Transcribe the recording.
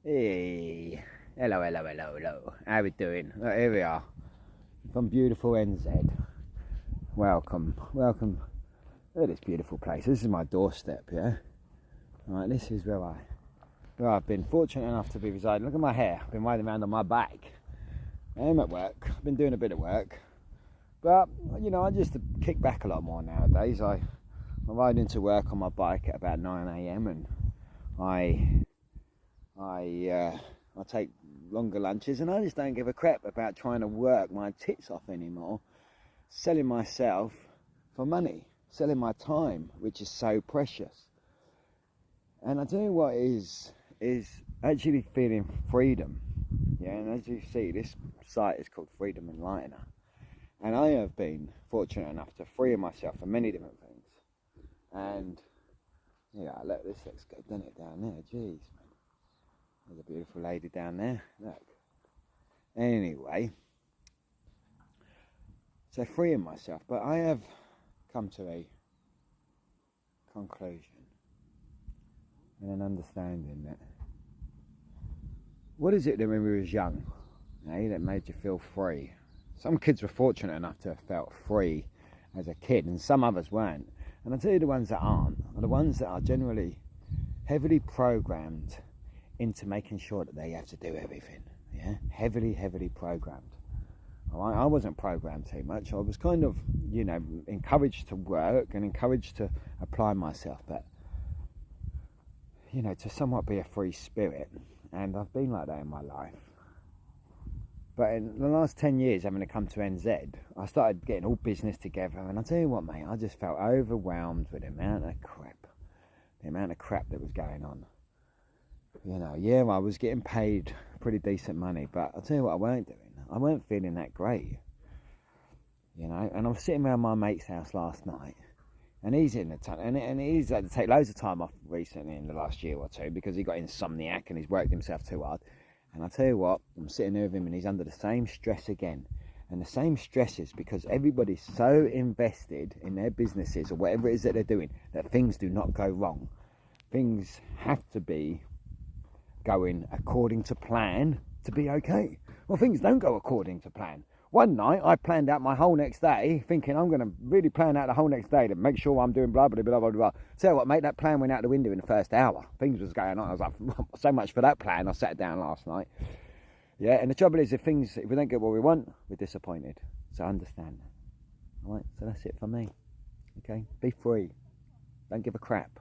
Hey, hello, hello, hello, hello. How we doing? Here we are from beautiful NZ. Welcome, welcome. Look at this beautiful place. This is my doorstep, yeah. Right, this is where I've been fortunate enough to be residing. Look at my hair. I've been riding around on my bike. I'm at work. I've been doing a bit of work, but you know, I just kick back a lot more nowadays. I ride into work on my bike at about 9 a.m. and I take longer lunches, and I just don't give a crap about trying to work my tits off anymore, selling myself for money, selling my time, which is so precious. And I tell you what is actually feeling freedom. Yeah, and as you see, this site is called Freedom Enlightener, and I have been fortunate enough to free myself from many different things. And yeah, look, this looks good, doesn't it, down there? Jeez, man. There's a beautiful lady down there. Look. Anyway, so freeing myself, but I have come to a conclusion and an understanding that what is it that when we was young, that made you feel free? Some kids were fortunate enough to have felt free as a kid, and some others weren't. And I tell you, the ones that aren't are the ones that are generally heavily programmed into making sure that they have to do everything. Yeah, heavily programmed. All right? I wasn't programmed too much. I was kind of, encouraged to work and encouraged to apply myself, but to somewhat be a free spirit. And I've been like that in my life. But in the last 10 years, having to come to NZ, I started getting all business together. And I tell you what, mate, I just felt overwhelmed with the amount of crap that was going on. Yeah, I was getting paid pretty decent money, but I'll tell you what I weren't doing. I weren't feeling that great. And I was sitting around my mate's house last night, and he's in the and he's had to take loads of time off recently in the last year or two because he got insomniac and he's worked himself too hard. And I tell you what, I'm sitting there with him and he's under the same stress again. And the same stress is because everybody's so invested in their businesses or whatever it is that they're doing that things do not go wrong. Things have to be going according to plan to be okay. Well, things don't go according to plan. One night I planned out my whole next day, thinking I'm going to really plan out the whole next day to make sure I'm doing blah blah blah blah blah. So what, mate, that plan went out the window in the first hour. Things was going on. I was like, so much for that plan. I sat down last night. Yeah, and the trouble is, if we don't get what we want, we're disappointed. So understand that. All right, so that's it for me. Okay, be free. Don't give a crap.